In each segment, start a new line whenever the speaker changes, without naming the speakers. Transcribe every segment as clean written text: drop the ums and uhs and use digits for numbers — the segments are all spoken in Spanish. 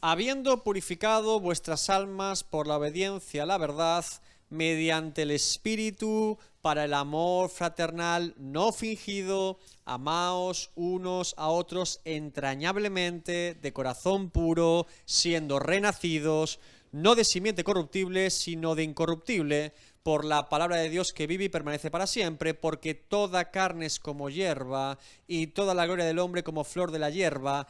habiendo purificado vuestras almas por la obediencia a la verdad, mediante el Espíritu, para el amor fraternal no fingido, amaos unos a otros entrañablemente, de corazón puro, siendo renacidos, no de simiente corruptible, sino de incorruptible, por la palabra de Dios que vive y permanece para siempre, porque toda carne es como hierba, y toda la gloria del hombre como flor de la hierba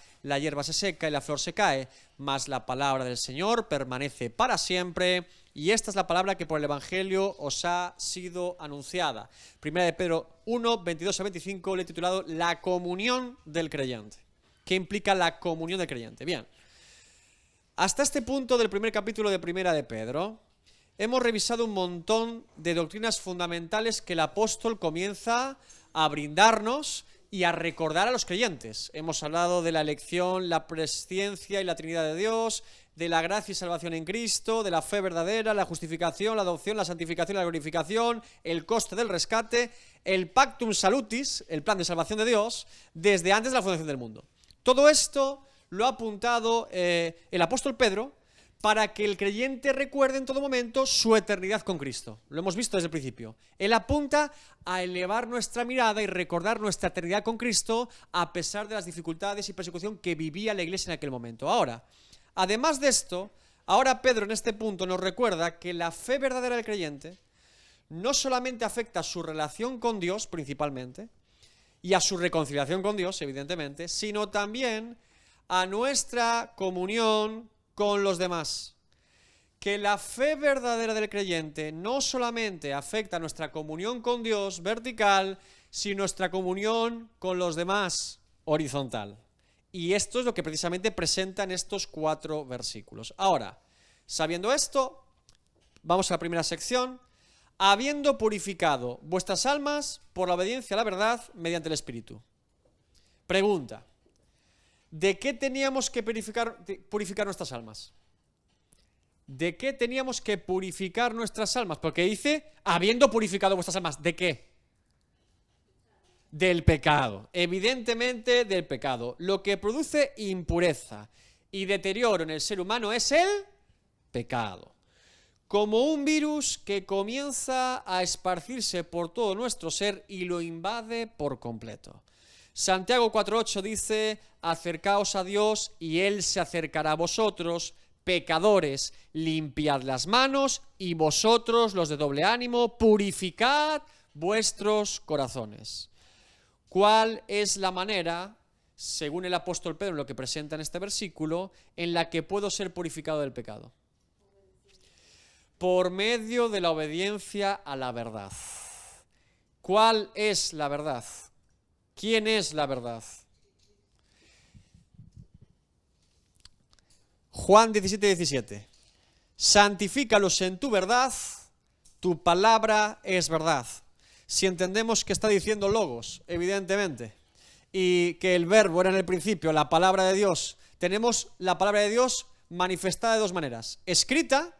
se seca y la flor se cae, mas la palabra del Señor permanece para siempre. Y esta es la palabra que por el Evangelio os ha sido anunciada. Primera de Pedro 1, 22 a 25, le he titulado La comunión del creyente. ¿Qué implica la comunión del creyente? Bien, hasta este punto del primer capítulo de Primera de Pedro, hemos revisado un montón de doctrinas fundamentales que el apóstol comienza a brindarnos y a recordar a los creyentes. Hemos hablado de la elección, la presciencia y la Trinidad de Dios, de la gracia y salvación en Cristo, de la fe verdadera, la justificación, la adopción, la santificación, la glorificación, el coste del rescate, el pactum salutis, el plan de salvación de Dios, desde antes de la fundación del mundo. Todo esto lo ha apuntado el apóstol Pedro para que el creyente recuerde en todo momento su eternidad con Cristo. Lo hemos visto desde el principio. Él apunta a elevar nuestra mirada y recordar nuestra eternidad con Cristo a pesar de las dificultades y persecución que vivía la iglesia en aquel momento. Ahora, además de esto, ahora Pedro en este punto nos recuerda que la fe verdadera del creyente no solamente afecta a su relación con Dios principalmente y a su reconciliación con Dios, evidentemente, sino también a nuestra comunión con los demás. Que la fe verdadera del creyente no solamente afecta a nuestra comunión con Dios vertical, sino nuestra comunión con los demás horizontal. Y esto es lo que precisamente presentan estos 4 versículos. Ahora, sabiendo esto, vamos a la primera sección. Habiendo purificado vuestras almas por la obediencia a la verdad mediante el Espíritu. Pregunta: ¿de qué teníamos que purificar nuestras almas? ¿De qué teníamos que purificar nuestras almas? Porque dice, habiendo purificado vuestras almas, ¿de qué? Del pecado, evidentemente del pecado. Lo que produce impureza y deterioro en el ser humano es el pecado. Como un virus que comienza a esparcirse por todo nuestro ser y lo invade por completo. Santiago 4:8 dice, acercaos a Dios y Él se acercará a vosotros, pecadores, limpiad las manos y vosotros, los de doble ánimo, purificad vuestros corazones. ¿Cuál es la manera, según el apóstol Pedro, lo que presenta en este versículo, en la que puedo ser purificado del pecado? Por medio de la obediencia a la verdad. ¿Cuál es la verdad? ¿Quién es la verdad? Juan 17:17. Santifícalos en tu verdad, tu palabra es verdad. Si entendemos que está diciendo logos, evidentemente, y que el verbo era en el principio la palabra de Dios, tenemos la palabra de Dios manifestada de 2 maneras. Escrita,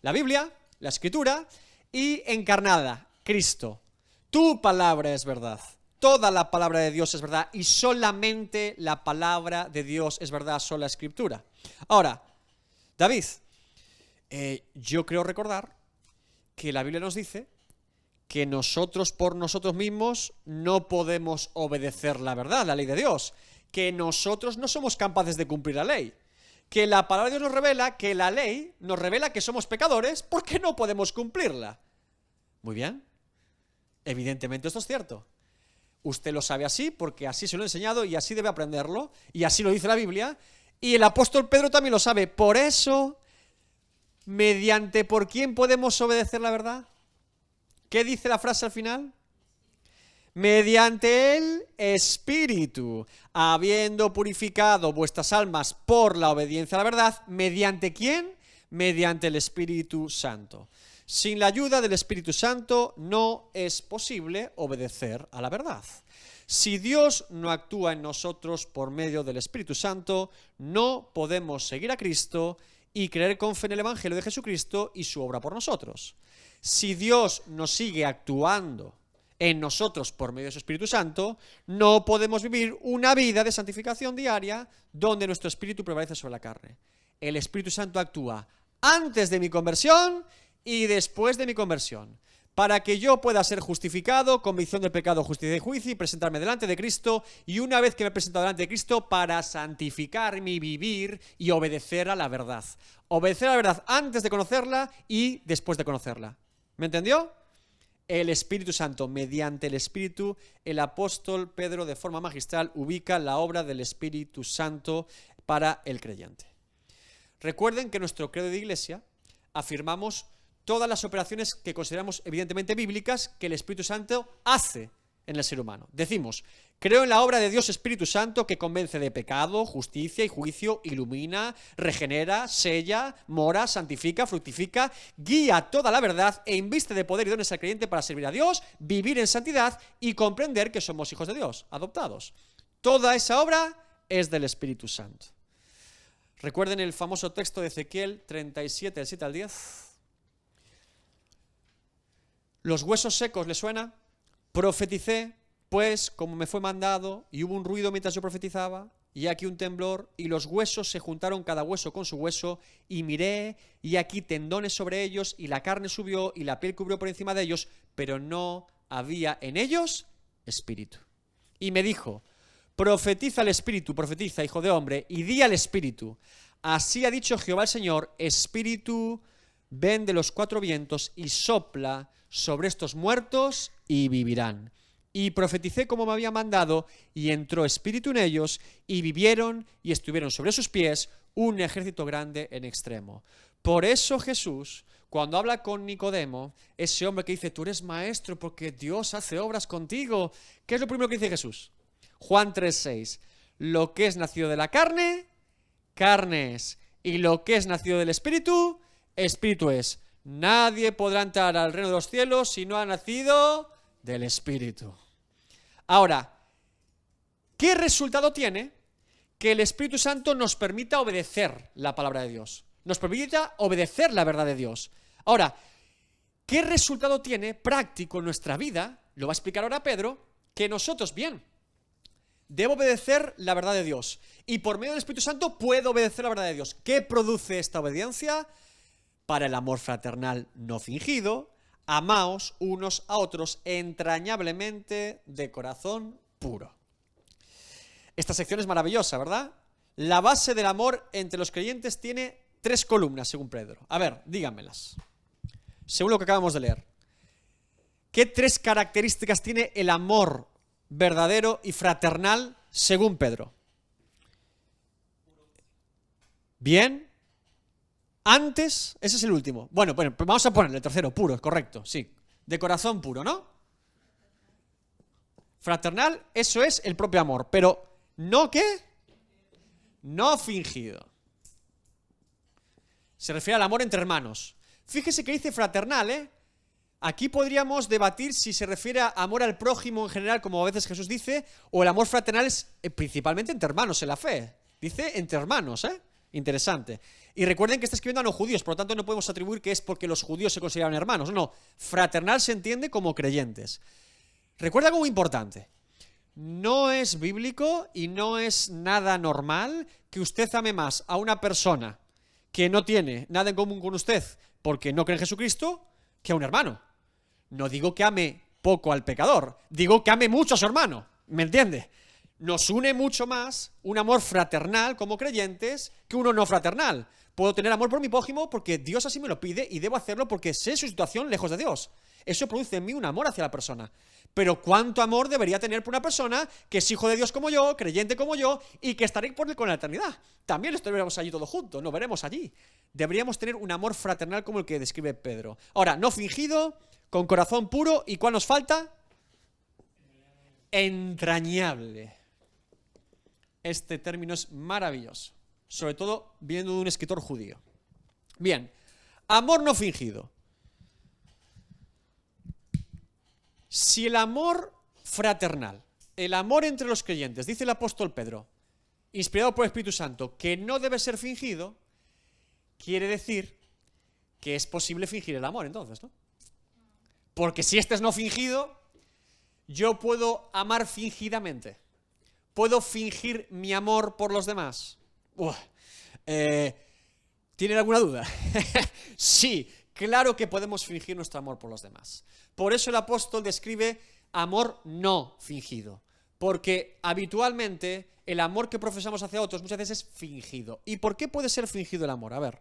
la Biblia, la Escritura, y encarnada, Cristo. Tu palabra es verdad. Toda la palabra de Dios es verdad y solamente la palabra de Dios es verdad, sola Escritura. Ahora, David, yo creo recordar que la Biblia nos dice que nosotros por nosotros mismos no podemos obedecer la verdad, la ley de Dios, que nosotros no somos capaces de cumplir la ley, que la palabra de Dios nos revela que la ley nos revela que somos pecadores porque no podemos cumplirla. Muy bien, evidentemente esto es cierto. Usted lo sabe así porque así se lo he enseñado y así debe aprenderlo y así lo dice la Biblia y el apóstol Pedro también lo sabe. Por eso, ¿por quién podemos obedecer la verdad? ¿Qué dice la frase al final? Mediante el Espíritu, habiendo purificado vuestras almas por la obediencia a la verdad, ¿mediante quién? Mediante el Espíritu Santo. Sin la ayuda del Espíritu Santo no es posible obedecer a la verdad. Si Dios no actúa en nosotros por medio del Espíritu Santo, no podemos seguir a Cristo y creer con fe en el Evangelio de Jesucristo y su obra por nosotros. Si Dios no sigue actuando en nosotros por medio de su Espíritu Santo, no podemos vivir una vida de santificación diaria donde nuestro espíritu prevalece sobre la carne. El Espíritu Santo actúa antes de mi conversión y después de mi conversión, para que yo pueda ser justificado, convicción del pecado, justicia y juicio, y presentarme delante de Cristo, y una vez que me he presentado delante de Cristo, para santificar mi vivir y obedecer a la verdad. Obedecer a la verdad antes de conocerla y después de conocerla. ¿Me entendió? El Espíritu Santo, mediante el Espíritu, el apóstol Pedro de forma magistral ubica la obra del Espíritu Santo para el creyente. Recuerden que en nuestro credo de iglesia afirmamos todas las operaciones que consideramos evidentemente bíblicas que el Espíritu Santo hace en el ser humano. Decimos, creo en la obra de Dios Espíritu Santo que convence de pecado, justicia y juicio, ilumina, regenera, sella, mora, santifica, fructifica, guía toda la verdad e inviste de poder y dones al creyente para servir a Dios, vivir en santidad y comprender que somos hijos de Dios, adoptados. Toda esa obra es del Espíritu Santo. Recuerden el famoso texto de Ezequiel 37, del 7 al 10. Los huesos secos, ¿les suena? Profeticé, pues, como me fue mandado, y hubo un ruido mientras yo profetizaba, y aquí un temblor, y los huesos se juntaron cada hueso con su hueso, y miré, y aquí tendones sobre ellos, y la carne subió, y la piel cubrió por encima de ellos, pero no había en ellos espíritu. Y me dijo, profetiza al espíritu, profetiza, hijo de hombre, y di al espíritu, así ha dicho Jehová el Señor, espíritu, ven de los cuatro vientos y sopla sobre estos muertos y vivirán. Y profeticé como me había mandado, y entró espíritu en ellos, y vivieron y estuvieron sobre sus pies un ejército grande en extremo. Por eso Jesús, cuando habla con Nicodemo, ese hombre que dice, tú eres maestro porque Dios hace obras contigo, ¿qué es lo primero que dice Jesús? Juan 3:6, lo que es nacido de la carne, carne es, y lo que es nacido del espíritu, espíritu es. Nadie podrá entrar al reino de los cielos si no ha nacido del Espíritu. Ahora, ¿qué resultado tiene que el Espíritu Santo nos permita obedecer la palabra de Dios? Nos permita obedecer la verdad de Dios. Ahora, ¿qué resultado tiene práctico en nuestra vida? Lo va a explicar ahora Pedro, que nosotros, bien, debo obedecer la verdad de Dios. Y por medio del Espíritu Santo puedo obedecer la verdad de Dios. ¿Qué produce esta obediencia? Para el amor fraternal no fingido, amaos unos a otros entrañablemente de corazón puro. Esta sección es maravillosa, ¿verdad? La base del amor entre los creyentes tiene 3 columnas, según Pedro. A ver, díganmelas. Según lo que acabamos de leer. ¿Qué 3 características tiene el amor verdadero y fraternal, según Pedro? Bien. Antes, ese es el último. Bueno, pues vamos a ponerle el tercero, puro, correcto, sí. De corazón puro, ¿no? Fraternal, eso es el propio amor, pero ¿no qué? No fingido. Se refiere al amor entre hermanos. Fíjese que dice fraternal, ¿eh? Aquí podríamos debatir si se refiere a amor al prójimo en general, como a veces Jesús dice, o el amor fraternal es principalmente entre hermanos en la fe. Dice entre hermanos, ¿eh? Interesante. Y recuerden que está escribiendo a los judíos, por lo tanto no podemos atribuir que es porque los judíos se consideraban hermanos. No, fraternal se entiende como creyentes. Recuerda algo muy importante. No es bíblico y no es nada normal que usted ame más a una persona que no tiene nada en común con usted porque no cree en Jesucristo que a un hermano. No digo que ame poco al pecador, digo que ame mucho a su hermano. ¿Me entiende? Nos une mucho más un amor fraternal como creyentes que uno no fraternal. Puedo tener amor por mi prójimo porque Dios así me lo pide y debo hacerlo porque sé su situación lejos de Dios. Eso produce en mí un amor hacia la persona. Pero ¿cuánto amor debería tener por una persona que es hijo de Dios como yo, creyente como yo y que estaré por él con la eternidad? También estaremos allí todos juntos, nos veremos allí. Deberíamos tener un amor fraternal como el que describe Pedro. Ahora, no fingido, con corazón puro, ¿y cuál nos falta? Entrañable. Este término es maravilloso, sobre todo viniendo de un escritor judío. Bien, amor no fingido. Si el amor fraternal, el amor entre los creyentes, dice el apóstol Pedro, inspirado por el Espíritu Santo, que no debe ser fingido, quiere decir que es posible fingir el amor entonces, ¿no? Porque si este es no fingido, Yo puedo amar fingidamente. ¿Puedo fingir mi amor por los demás? ¿Tienen alguna duda? Sí, claro que podemos fingir nuestro amor por los demás. Por eso el apóstol describe amor no fingido, porque habitualmente el amor que profesamos hacia otros muchas veces es fingido. ¿Y por qué puede ser fingido el amor? A ver.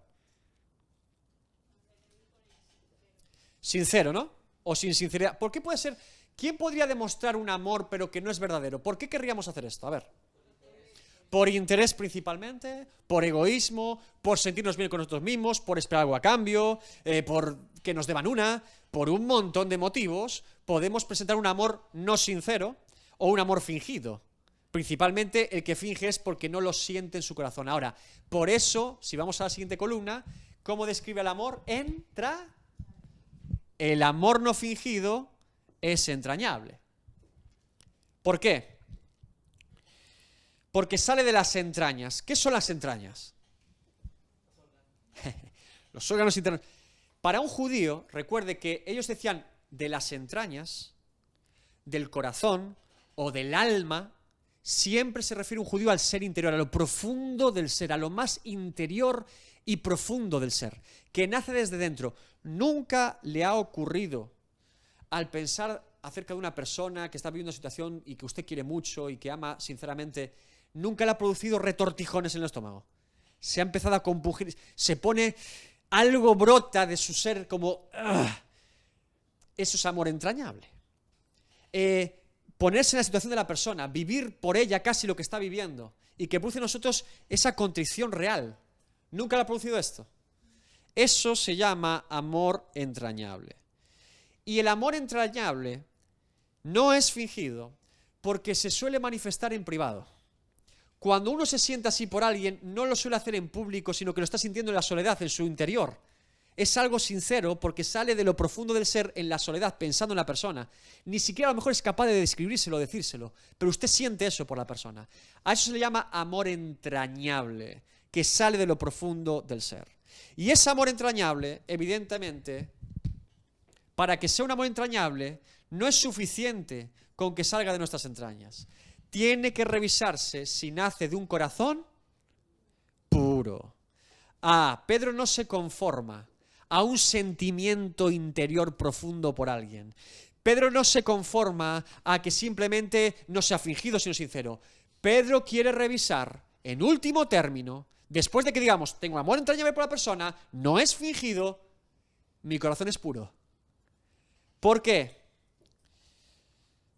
Sincero, ¿no? O sin sinceridad. ¿Por qué puede ser? ¿Quién podría demostrar un amor pero que no es verdadero? ¿Por qué querríamos hacer esto? A ver. Por interés principalmente, por egoísmo, por sentirnos bien con nosotros mismos, por esperar algo a cambio, por que nos deban una, por un montón de motivos, podemos presentar un amor no sincero o un amor fingido. Principalmente el que finge es porque no lo siente en su corazón. Ahora, por eso, si vamos a la siguiente columna, ¿cómo describe el amor? El amor no fingido es entrañable. ¿Por qué? Porque sale de las entrañas. ¿Qué son las entrañas? Los órganos internos. Para un judío, recuerde que ellos decían de las entrañas, del corazón o del alma, siempre se refiere un judío al ser interior, a lo profundo del ser, a lo más interior y profundo del ser, que nace desde dentro. Nunca le ha ocurrido al pensar acerca de una persona que está viviendo una situación y que usted quiere mucho y que ama sinceramente, nunca le ha producido retortijones en el estómago. Se ha empezado a compungir, se pone, algo brota de su ser como... Eso es amor entrañable. Ponerse en la situación de la persona, vivir por ella casi lo que está viviendo y que produce en nosotros esa contrición real. ¿Nunca le ha producido esto? Eso se llama amor entrañable. Y el amor entrañable no es fingido porque se suele manifestar en privado. Cuando uno se siente así por alguien, no lo suele hacer en público, sino que lo está sintiendo en la soledad, en su interior. Es algo sincero porque sale de lo profundo del ser en la soledad, pensando en la persona. Ni siquiera a lo mejor es capaz de describírselo, decírselo, pero usted siente eso por la persona. A eso se le llama amor entrañable, que sale de lo profundo del ser. Y ese amor entrañable, evidentemente, para que sea un amor entrañable, no es suficiente con que salga de nuestras entrañas. Tiene que revisarse si nace de un corazón puro. Pedro no se conforma a un sentimiento interior profundo por alguien. Pedro no se conforma a que simplemente no sea fingido, sino sincero. Pedro quiere revisar, en último término, después de que digamos, tengo amor entrañable por la persona, no es fingido, mi corazón es puro. ¿Por qué?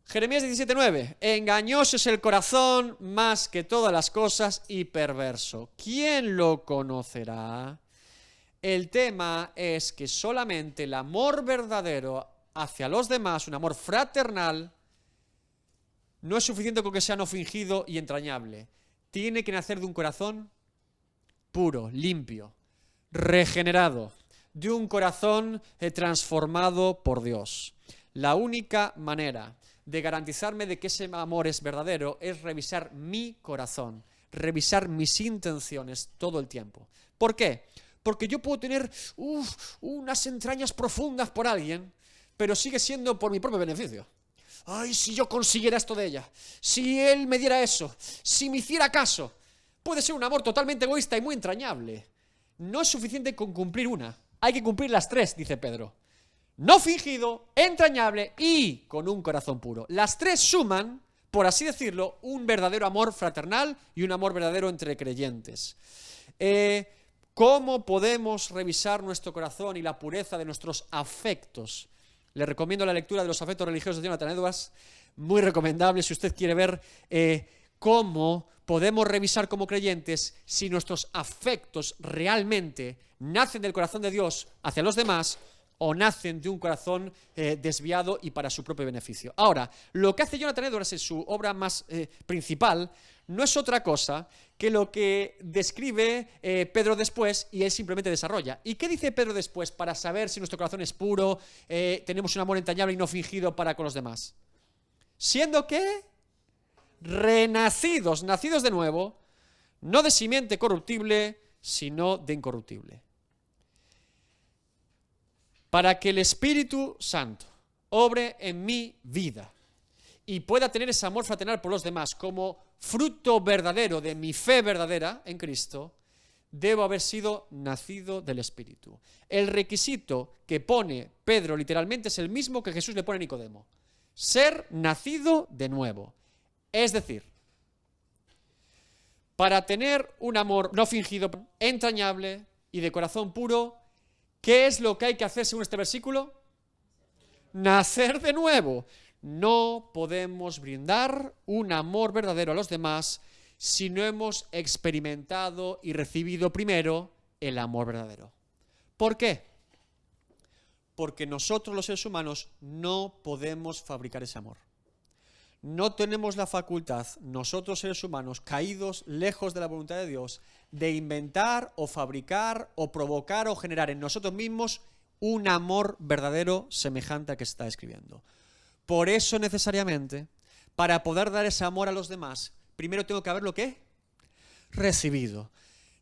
Jeremías 17:9. Engañoso es el corazón más que todas las cosas y perverso. ¿Quién lo conocerá? El tema es que solamente el amor verdadero hacia los demás, un amor fraternal, no es suficiente con que sea no fingido y entrañable. Tiene que nacer de un corazón puro, limpio, regenerado, de un corazón transformado por Dios. La única manera de garantizarme de que ese amor es verdadero es revisar mi corazón, revisar mis intenciones todo el tiempo. ¿Por qué? Porque yo puedo tener unas entrañas profundas por alguien, pero sigue siendo por mi propio beneficio. Ay, si yo consiguiera esto de ella, si él me diera eso, si me hiciera caso. Puede ser un amor totalmente egoísta y muy entrañable. No es suficiente con cumplir una, hay que cumplir las tres, dice Pedro. No fingido, entrañable y con un corazón puro. Las tres suman, por así decirlo, un verdadero amor fraternal y un amor verdadero entre creyentes. ¿Cómo podemos revisar nuestro corazón y la pureza de nuestros afectos? Le recomiendo la lectura de los afectos religiosos de Jonathan Edwards, muy recomendable si usted quiere ver cómo podemos revisar como creyentes si nuestros afectos realmente nacen del corazón de Dios hacia los demás o nacen de un corazón desviado y para su propio beneficio. Ahora, lo que hace Jonathan Edwards en su obra más principal no es otra cosa que lo que describe Pedro después y él simplemente desarrolla. ¿Y qué dice Pedro después para saber si nuestro corazón es puro, tenemos un amor entrañable y no fingido para con los demás? Siendo que renacidos, nacidos de nuevo, no de simiente corruptible, sino de incorruptible. Para que el Espíritu Santo obre en mi vida y pueda tener ese amor fraternal por los demás como fruto verdadero de mi fe verdadera en Cristo, debo haber sido nacido del Espíritu. El requisito que pone Pedro literalmente es el mismo que Jesús le pone a Nicodemo: ser nacido de nuevo. Es decir, para tener un amor no fingido, entrañable y de corazón puro, ¿qué es lo que hay que hacer según este versículo? Nacer de nuevo. No podemos brindar un amor verdadero a los demás si no hemos experimentado y recibido primero el amor verdadero. ¿Por qué? Porque nosotros los seres humanos no podemos fabricar ese amor. No tenemos la facultad, nosotros seres humanos, caídos lejos de la voluntad de Dios, de inventar o fabricar o provocar o generar en nosotros mismos un amor verdadero semejante al que se está describiendo. Por eso necesariamente, para poder dar ese amor a los demás, primero tengo que haberlo ¿qué? Recibido.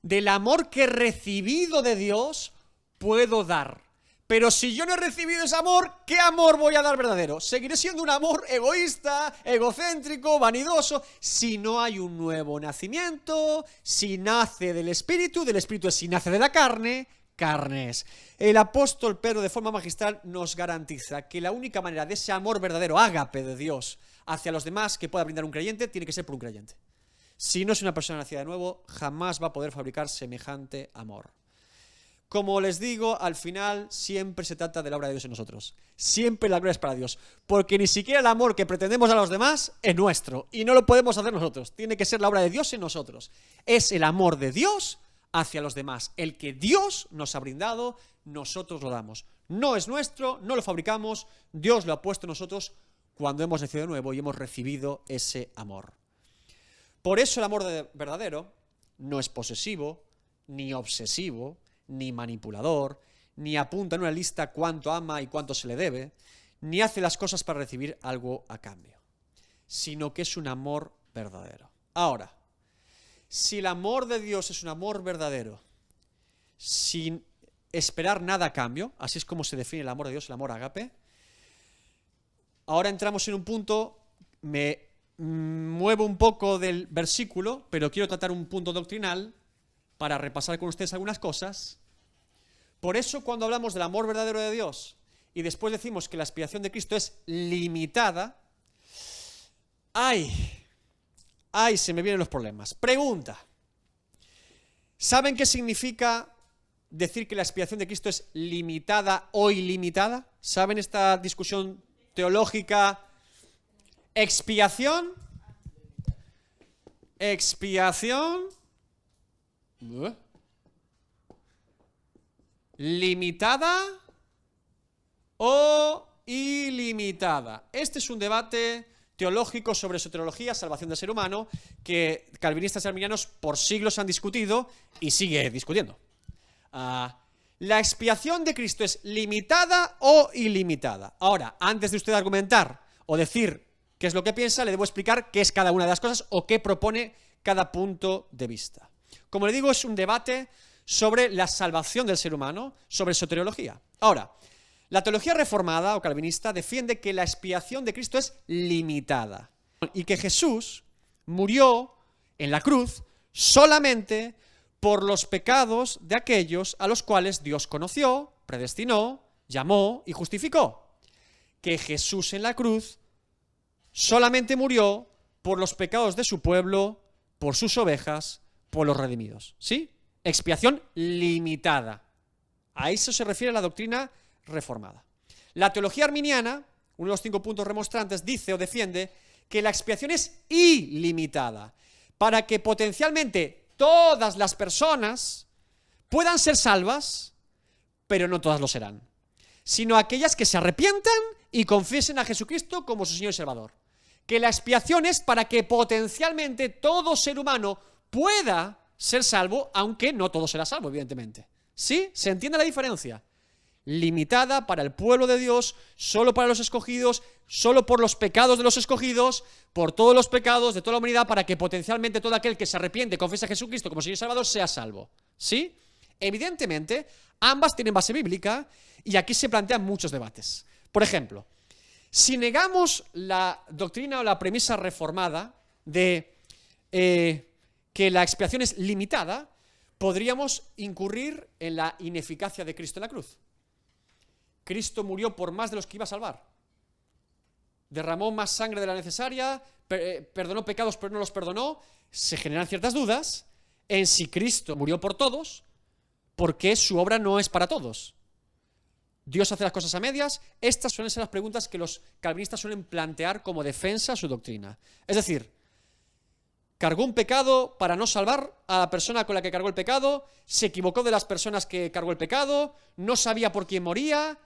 Del amor que he recibido de Dios puedo dar. Pero si yo no he recibido ese amor, ¿qué amor voy a dar verdadero? Seguiré siendo un amor egoísta, egocéntrico, vanidoso, si no hay un nuevo nacimiento, si nace del Espíritu es si nace de la carne, carne es. El apóstol Pedro de forma magistral nos garantiza que la única manera de ese amor verdadero, ágape de Dios, hacia los demás que pueda brindar un creyente, tiene que ser por un creyente. Si no es una persona nacida de nuevo, jamás va a poder fabricar semejante amor. Como les digo, al final siempre se trata de la obra de Dios en nosotros. Siempre la gloria es para Dios. Porque ni siquiera el amor que pretendemos a los demás es nuestro. Y no lo podemos hacer nosotros. Tiene que ser la obra de Dios en nosotros. Es el amor de Dios hacia los demás. El que Dios nos ha brindado, nosotros lo damos. No es nuestro, no lo fabricamos. Dios lo ha puesto en nosotros cuando hemos nacido de nuevo y hemos recibido ese amor. Por eso el amor verdadero no es posesivo, ni obsesivo, ni manipulador, ni apunta en una lista cuánto ama y cuánto se le debe, ni hace las cosas para recibir algo a cambio, sino que es un amor verdadero. Ahora, si el amor de Dios es un amor verdadero, sin esperar nada a cambio, así es como se define el amor de Dios, el amor ágape, ahora entramos en un punto, me muevo un poco del versículo, pero quiero tratar un punto doctrinal para repasar con ustedes algunas cosas. Por eso cuando hablamos del amor verdadero de Dios y después decimos que la expiación de Cristo es limitada, se me vienen los problemas. Pregunta: ¿saben qué significa decir que la expiación de Cristo es limitada o ilimitada? ¿Saben esta discusión teológica? Expiación ¿limitada o ilimitada? Este es un debate teológico sobre soteriología, salvación del ser humano, que calvinistas y arminianos por siglos han discutido y sigue discutiendo. ¿La expiación de Cristo es limitada o ilimitada? Ahora, antes de usted argumentar o decir qué es lo que piensa, le debo explicar qué es cada una de las cosas o qué propone cada punto de vista. Como le digo, es un debate sobre la salvación del ser humano, sobre soteriología. Ahora, la teología reformada o calvinista defiende que la expiación de Cristo es limitada y que Jesús murió en la cruz solamente por los pecados de aquellos a los cuales Dios conoció, predestinó, llamó y justificó. Que Jesús en la cruz solamente murió por los pecados de su pueblo, por sus ovejas, por los redimidos. ¿Sí? Expiación limitada. A eso se refiere la doctrina reformada. La teología arminiana, uno de los 5 puntos remonstrantes, dice o defiende que la expiación es ilimitada, para que potencialmente todas las personas puedan ser salvas, pero no todas lo serán, sino aquellas que se arrepientan y confiesen a Jesucristo como su Señor y Salvador. Que la expiación es para que potencialmente todo ser humano pueda ser salvo, aunque no todo será salvo, evidentemente. ¿Sí? ¿Se entiende la diferencia? Limitada para el pueblo de Dios, solo para los escogidos, solo por los pecados de los escogidos, por todos los pecados de toda la humanidad, para que potencialmente todo aquel que se arrepiente y confiesa a Jesucristo como Señor y Salvador sea salvo. ¿Sí? Evidentemente, ambas tienen base bíblica y aquí se plantean muchos debates. Por ejemplo, Si negamos la doctrina o la premisa reformada de que la expiación es limitada, podríamos incurrir en la ineficacia de Cristo en la cruz. Cristo murió por más de los que iba a salvar. Derramó más sangre de la necesaria, perdonó pecados pero no los perdonó. Se generan ciertas dudas en si Cristo murió por todos, porque su obra no es para todos. Dios hace las cosas a medias. Estas suelen ser las preguntas que los calvinistas suelen plantear como defensa a su doctrina. Es decir, cargó un pecado para no salvar a la persona con la que cargó el pecado, se equivocó de las personas que cargó el pecado, no sabía por quién moría.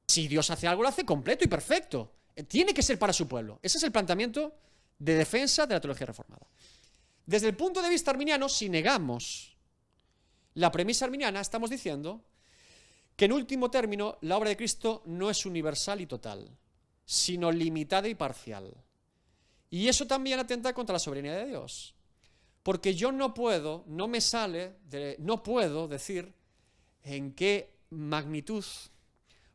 Si Dios hace algo, lo hace completo y perfecto. Tiene que ser para su pueblo. Ese es el planteamiento de defensa de la teología reformada. Desde el punto de vista arminiano, si negamos la premisa arminiana, estamos diciendo que en último término la obra de Cristo no es universal y total, sino limitada y parcial. Y eso también atenta contra la soberanía de Dios. Porque yo no puedo decir en qué magnitud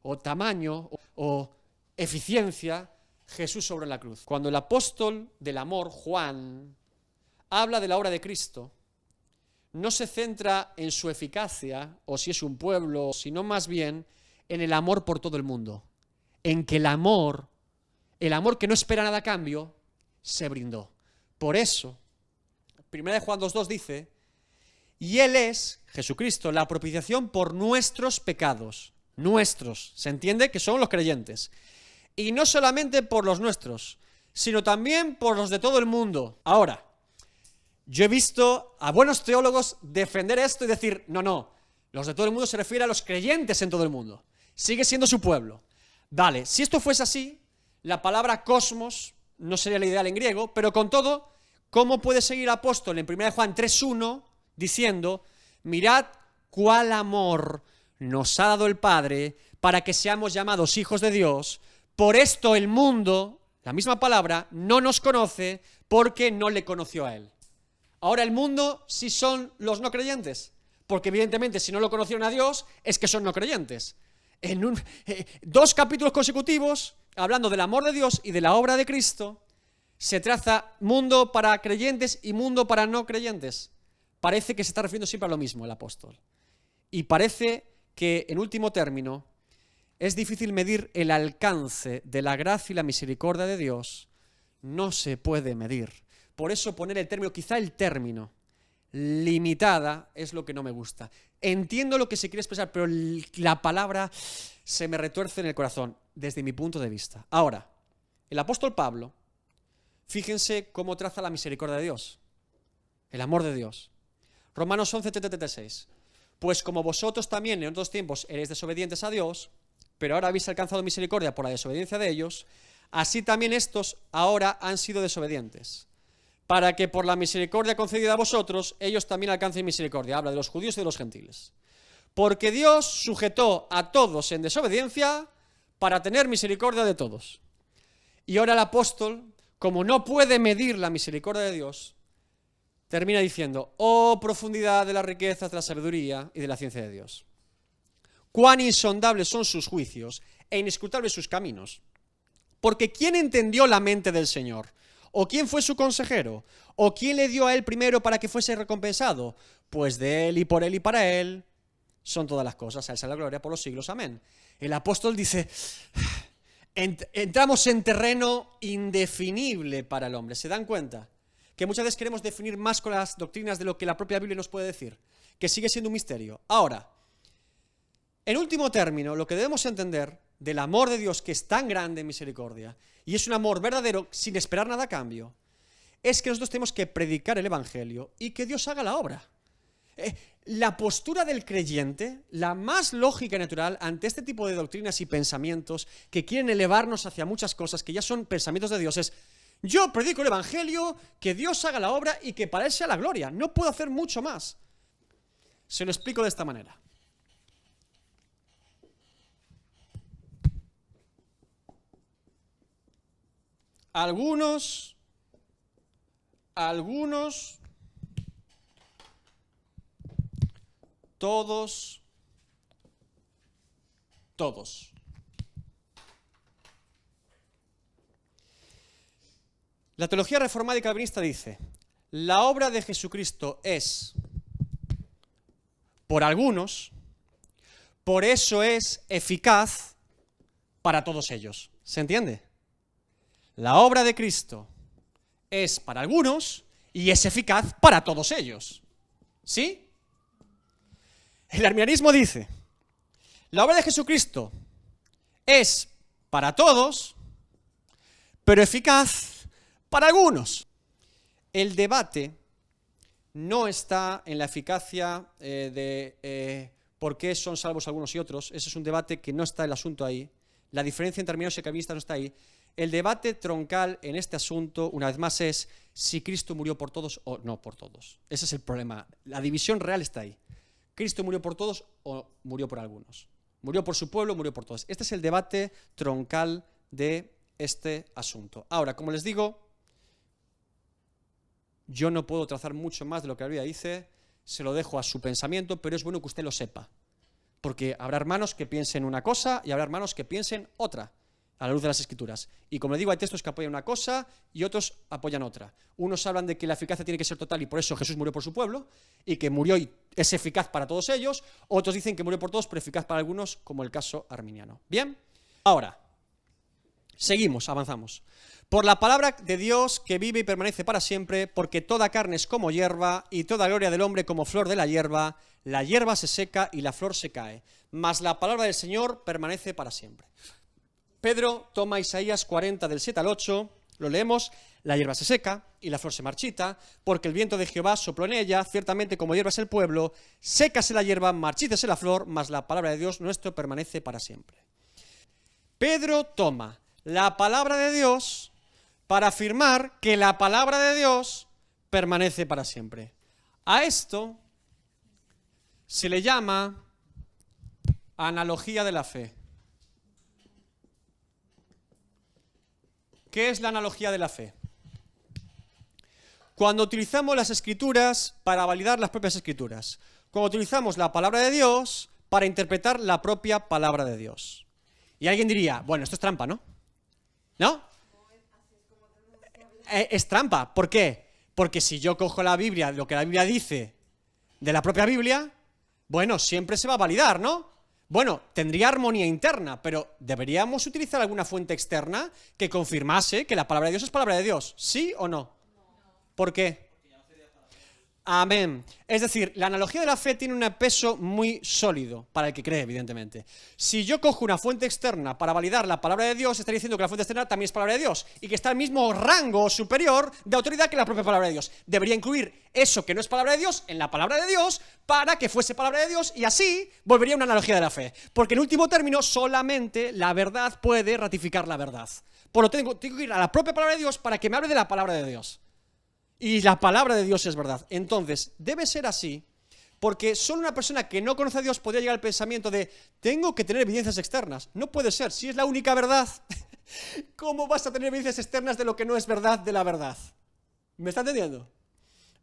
o tamaño o eficiencia Jesús obró en la cruz. Cuando el apóstol del amor, Juan, habla de la obra de Cristo, no se centra en su eficacia, o si es un pueblo, sino más bien en el amor por todo el mundo. En que el amor que no espera nada a cambio, se brindó. Por eso, 1 Juan 2:2 dice, y Él es, Jesucristo, la propiciación por nuestros pecados. Nuestros, se entiende que son los creyentes. Y no solamente por los nuestros, sino también por los de todo el mundo. Ahora, yo he visto a buenos teólogos defender esto y decir, no, los de todo el mundo se refiere a los creyentes en todo el mundo. Sigue siendo su pueblo. Vale, si esto fuese así, la palabra cosmos no sería la ideal en griego, pero con todo, ¿cómo puede seguir el apóstol en 1 Juan 3:1 diciendo, mirad cuál amor nos ha dado el Padre para que seamos llamados hijos de Dios? Por esto el mundo, la misma palabra, no nos conoce porque no le conoció a Él. Ahora el mundo sí son los no creyentes, porque evidentemente si no lo conocieron a Dios es que son no creyentes. En 2 capítulos consecutivos, hablando del amor de Dios y de la obra de Cristo, se traza mundo para creyentes y mundo para no creyentes. Parece que se está refiriendo siempre a lo mismo el apóstol. Y parece que, en último término, es difícil medir el alcance de la gracia y la misericordia de Dios. No se puede medir. Por eso poner el término, quizá el término, limitada, es lo que no me gusta. Entiendo lo que se quiere expresar, pero la palabra se me retuerce en el corazón, desde mi punto de vista. Ahora, el apóstol Pablo, fíjense cómo traza la misericordia de Dios, el amor de Dios. Romanos 11:36. Pues como vosotros también en otros tiempos eréis desobedientes a Dios, pero ahora habéis alcanzado misericordia por la desobediencia de ellos, así también estos ahora han sido desobedientes, para que por la misericordia concedida a vosotros, ellos también alcancen misericordia. Habla de los judíos y de los gentiles. Porque Dios sujetó a todos en desobediencia para tener misericordia de todos. Y ahora el apóstol, como no puede medir la misericordia de Dios, termina diciendo, oh profundidad de las riquezas, de la sabiduría y de la ciencia de Dios. Cuán insondables son sus juicios e inescrutables sus caminos. Porque ¿quién entendió la mente del Señor? ¿O quién fue su consejero? ¿O quién le dio a él primero para que fuese recompensado? Pues de él y por él y para él son todas las cosas. A él sea la gloria por los siglos. Amén. El apóstol dice, entramos en terreno indefinible para el hombre. ¿Se dan cuenta? Que muchas veces queremos definir más con las doctrinas de lo que la propia Biblia nos puede decir. Que sigue siendo un misterio. Ahora, en último término, lo que debemos entender del amor de Dios, que es tan grande en misericordia, y es un amor verdadero sin esperar nada a cambio, es que nosotros tenemos que predicar el Evangelio y que Dios haga la obra. La postura del creyente, la más lógica y natural ante este tipo de doctrinas y pensamientos que quieren elevarnos hacia muchas cosas que ya son pensamientos de Dios, es yo predico el Evangelio, que Dios haga la obra y que para Él sea la gloria. No puedo hacer mucho más. Se lo explico de esta manera. Algunos, todos. La teología reformada y calvinista dice, la obra de Jesucristo es, por algunos, por eso es eficaz para todos ellos. ¿Se entiende? La obra de Cristo es para algunos y es eficaz para todos ellos. ¿Sí? El arminianismo dice, la obra de Jesucristo es para todos, pero eficaz para algunos. El debate no está en la eficacia de por qué son salvos algunos y otros. Ese es un debate que no está el asunto ahí. La diferencia entre arminianos y calvinistas no está ahí. El debate troncal en este asunto, una vez más, es si Cristo murió por todos o no por todos. Ese es el problema. La división real está ahí. ¿Cristo murió por todos o murió por algunos? ¿Murió por su pueblo o murió por todos? Este es el debate troncal de este asunto. Ahora, como les digo, yo no puedo trazar mucho más de lo que la Biblia dice, se lo dejo a su pensamiento, pero es bueno que usted lo sepa, porque habrá hermanos que piensen una cosa y habrá hermanos que piensen otra, a la luz de las Escrituras. Y como le digo, hay textos que apoyan una cosa y otros apoyan otra. Unos hablan de que la eficacia tiene que ser total y por eso Jesús murió por su pueblo, y que murió y es eficaz para todos ellos. Otros dicen que murió por todos, pero eficaz para algunos, como el caso arminiano. Bien, ahora, seguimos, avanzamos. Por la palabra de Dios que vive y permanece para siempre, porque toda carne es como hierba, y toda gloria del hombre como flor de la hierba se seca y la flor se cae, mas la palabra del Señor permanece para siempre. Pedro toma Isaías 40 del 7 al 8, lo leemos, la hierba se seca y la flor se marchita, porque el viento de Jehová sopló en ella, ciertamente como hierba es el pueblo, sécase la hierba, marchítese la flor, mas la palabra de Dios nuestro permanece para siempre. Pedro toma la palabra de Dios para afirmar que la palabra de Dios permanece para siempre. A esto se le llama analogía de la fe. ¿Qué es la analogía de la fe? Cuando utilizamos las Escrituras para validar las propias Escrituras. Cuando utilizamos la palabra de Dios para interpretar la propia palabra de Dios. Y alguien diría, bueno, esto es trampa, ¿no? ¿No? Es trampa. ¿Por qué? Porque si yo cojo la Biblia, lo que la Biblia dice de la propia Biblia, bueno, siempre se va a validar, ¿no? Bueno, tendría armonía interna, pero ¿deberíamos utilizar alguna fuente externa que confirmase que la palabra de Dios es palabra de Dios? ¿Sí o no? ¿Por qué? Amén. Es decir, la analogía de la fe tiene un peso muy sólido para el que cree, evidentemente. Si yo cojo una fuente externa para validar la palabra de Dios, estaría diciendo que la fuente externa también es palabra de Dios y que está al mismo rango superior de autoridad que la propia palabra de Dios. Debería incluir eso que no es palabra de Dios en la palabra de Dios para que fuese palabra de Dios y así volvería una analogía de la fe. Porque en último término, solamente la verdad puede ratificar la verdad. Por lo tanto, tengo que ir a la propia palabra de Dios para que me hable de la palabra de Dios. Y la palabra de Dios es verdad. Entonces, debe ser así, porque solo una persona que no conoce a Dios podría llegar al pensamiento de tengo que tener evidencias externas. No puede ser, si es la única verdad, ¿cómo vas a tener evidencias externas de lo que no es verdad de la verdad? ¿Me está entendiendo?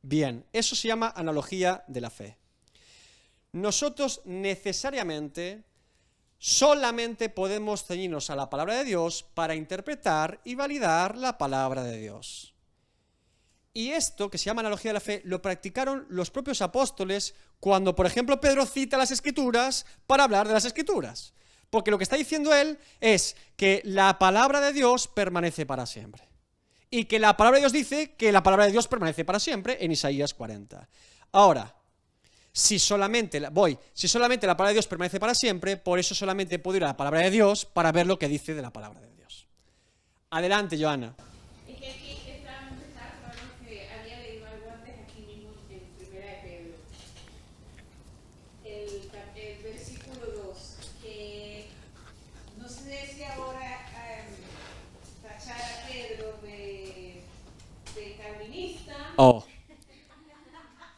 Bien, eso se llama analogía de la fe. Nosotros necesariamente solamente podemos ceñirnos a la palabra de Dios para interpretar y validar la palabra de Dios. Y esto, que se llama analogía de la fe, lo practicaron los propios apóstoles cuando, por ejemplo, Pedro cita las Escrituras para hablar de las Escrituras. Porque lo que está diciendo él es que la palabra de Dios permanece para siempre. Y que la palabra de Dios dice que la palabra de Dios permanece para siempre en Isaías 40. Ahora, si solamente la palabra de Dios permanece para siempre, por eso solamente puedo ir a la palabra de Dios para ver lo que dice de la palabra de Dios. Adelante, Joana.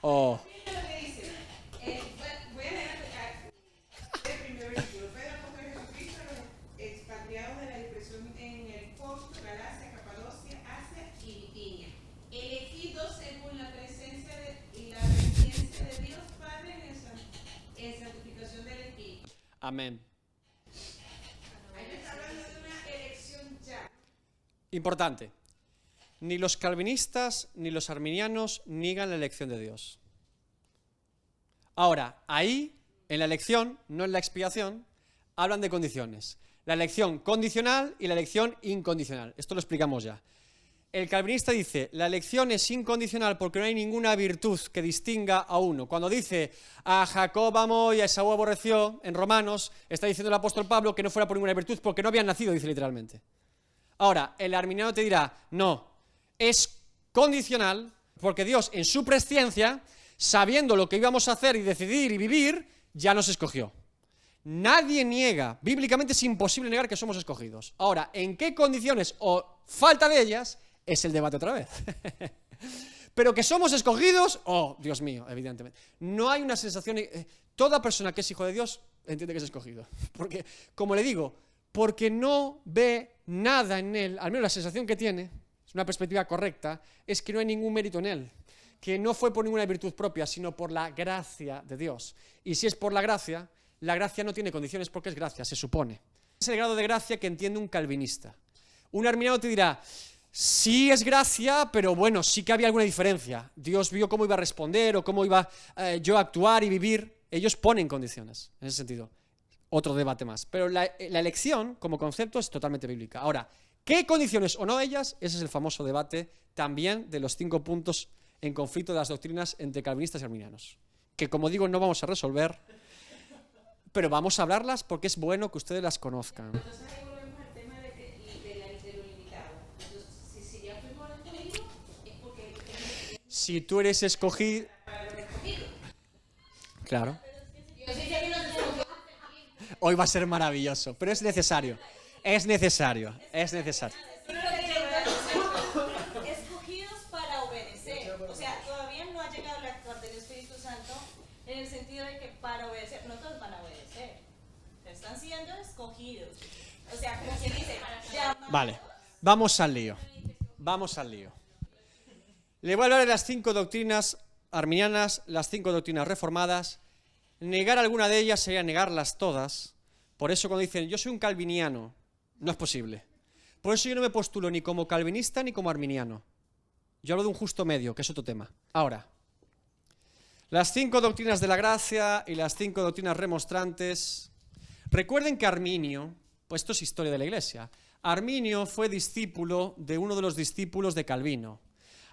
Oh.
Mira lo que dice. Voy a leer el primer versículo. Pedro, apóstol de Jesucristo, a los expatriados de la dispersión en el Ponto, Galacia, Capadocia, Asia y Bitinia, elegidos según la presencia y la presencia de Dios Padre en santificación del Espíritu.
Amén.
Ahí me está hablando de una elección ya.
Importante. ni los calvinistas ni los arminianos niegan la elección de Dios. Ahora, ahí, en la elección, no en la expiación, hablan de condiciones. La elección condicional y la elección incondicional. Esto lo explicamos ya. El calvinista dice, la elección es incondicional porque no hay ninguna virtud que distinga a uno. Cuando dice, a Jacob amó y a Esaú aborreció, en Romanos, está diciendo el apóstol Pablo que no fuera por ninguna virtud porque no habían nacido, dice literalmente. Ahora, el arminiano te dirá, no, es condicional porque Dios en su presciencia, sabiendo lo que íbamos a hacer y decidir y vivir, ya nos escogió. Nadie niega, bíblicamente es imposible negar que somos escogidos. Ahora, ¿en qué condiciones o falta de ellas? Es el debate otra vez. Pero que somos escogidos, oh, Dios mío, evidentemente. No hay una sensación, toda persona que es hijo de Dios entiende que es escogido. Porque, como le digo, porque no ve nada en él, al menos la sensación que tiene, es una perspectiva correcta, es que no hay ningún mérito en él. Que no fue por ninguna virtud propia, sino por la gracia de Dios. Y si es por la gracia no tiene condiciones porque es gracia, se supone. Es el grado de gracia que entiende un calvinista. Un arminiano te dirá, sí es gracia, pero bueno, sí que había alguna diferencia. Dios vio cómo iba a responder o cómo iba yo a actuar y vivir. Ellos ponen condiciones, en ese sentido. Otro debate más. Pero la elección, como concepto, es totalmente bíblica. Ahora, ¿qué condiciones o no ellas? Ese es el famoso debate también de los 5 puntos en conflicto de las doctrinas entre calvinistas y arminianos. Que, como digo, no vamos a resolver, pero vamos a hablarlas porque es bueno que ustedes las conozcan.
Entonces ahí volvemos al tema de lo limitado. Entonces, si ya fuimos escogidos, es porque...
Si tú eres escogido... Claro. Hoy va a ser maravilloso, pero es necesario. Es necesario.
Escogidos para obedecer. O sea, todavía no ha llegado la actuar del Espíritu Santo en el sentido de que para obedecer, no todos van a obedecer. Están siendo escogidos. O sea, como quien dice, llamados.
Vale, vamos al lío. Le voy a hablar de las 5 doctrinas arminianas, las 5 doctrinas reformadas. Negar alguna de ellas sería negarlas todas. Por eso cuando dicen, yo soy un calviniano, no es posible. Por eso yo no me postulo ni como calvinista ni como arminiano. Yo hablo de un justo medio, que es otro tema. Ahora, las 5 doctrinas de la gracia y las 5 doctrinas remonstrantes. Recuerden que Arminio, pues esto es historia de la Iglesia, Arminio fue discípulo de uno de los discípulos de Calvino.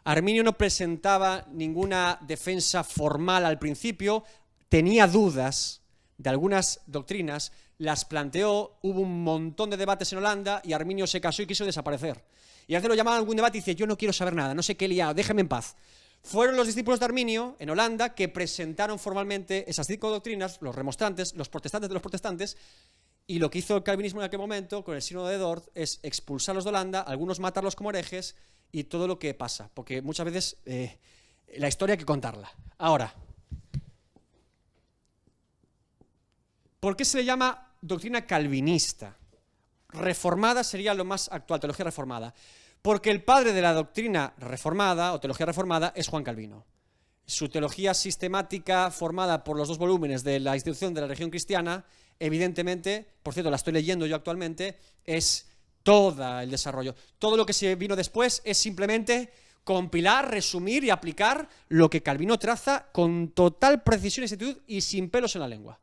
Arminio no presentaba ninguna defensa formal al principio, tenía dudas de algunas doctrinas, las planteó, hubo un montón de debates en Holanda y Arminio se casó y quiso desaparecer. Y a veces lo llamaban a algún debate y dice, yo no quiero saber nada, no sé qué he liado, déjame en paz. Fueron los discípulos de Arminio en Holanda que presentaron formalmente esas 5 doctrinas, los remonstrantes, los protestantes de los protestantes, y lo que hizo el calvinismo en aquel momento con el sínodo de Dort es expulsarlos de Holanda, algunos matarlos como herejes y todo lo que pasa, porque muchas veces la historia hay que contarla. Ahora, ¿por qué se le llama doctrina calvinista? Reformada sería lo más actual, teología reformada. Porque el padre de la doctrina reformada, o teología reformada, es Juan Calvino. Su teología sistemática, formada por los 2 volúmenes de la institución de la religión cristiana, evidentemente, por cierto, la estoy leyendo yo actualmente, es todo el desarrollo. Todo lo que se vino después es simplemente compilar, resumir y aplicar lo que Calvino traza con total precisión y exactitud y sin pelos en la lengua.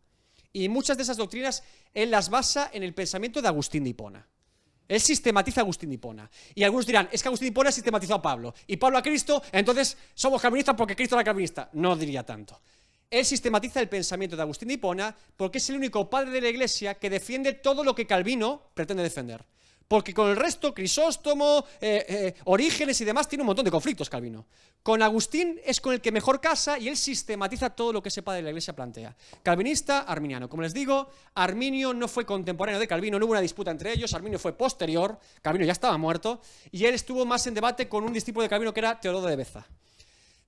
Y muchas de esas doctrinas él las basa en el pensamiento de Agustín de Hipona. Él sistematiza a Agustín de Hipona. Y algunos dirán, es que Agustín de Hipona sistematizó a Pablo. Y Pablo a Cristo, entonces somos calvinistas porque Cristo era calvinista. No diría tanto. Él sistematiza el pensamiento de Agustín de Hipona porque es el único padre de la Iglesia que defiende todo lo que Calvino pretende defender. Porque con el resto, Crisóstomo, Orígenes y demás, tiene un montón de conflictos Calvino. Con Agustín es con el que mejor casa y él sistematiza todo lo que ese padre de la Iglesia plantea. Calvinista, arminiano. Como les digo, Arminio no fue contemporáneo de Calvino, no hubo una disputa entre ellos, Arminio fue posterior, Calvino ya estaba muerto, y él estuvo más en debate con un discípulo de Calvino que era Teodono de Beza.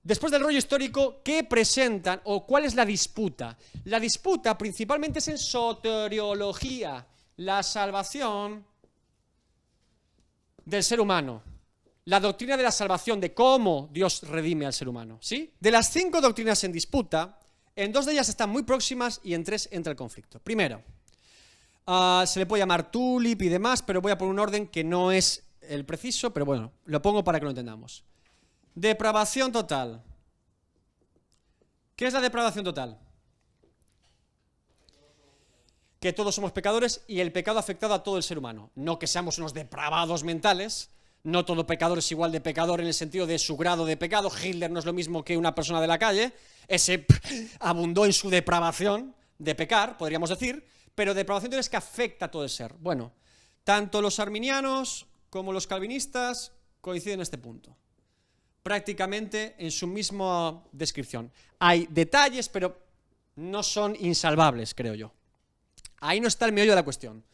Después del rollo histórico, ¿qué presentan o cuál es la disputa? La disputa principalmente es en soteriología, la salvación del ser humano, la doctrina de la salvación, de cómo Dios redime al ser humano, ¿sí? De las 5 doctrinas en disputa, en 2 de ellas están muy próximas y en 3 entra el conflicto. Primero, se le puede llamar tulip y demás, pero voy a poner un orden que no es el preciso, pero bueno, lo pongo para que lo entendamos. Depravación total. ¿Qué es la depravación total? Que todos somos pecadores y el pecado ha afectado a todo el ser humano. No que seamos unos depravados mentales, no todo pecador es igual de pecador en el sentido de su grado de pecado. Hitler no es lo mismo que una persona de la calle, ese abundó en su depravación de pecar, podríamos decir, pero depravación es que afecta a todo el ser. Bueno, tanto los arminianos como los calvinistas coinciden en este punto, prácticamente en su misma descripción. Hay detalles, pero no son insalvables, creo yo. Ahí no está el meollo de la cuestión.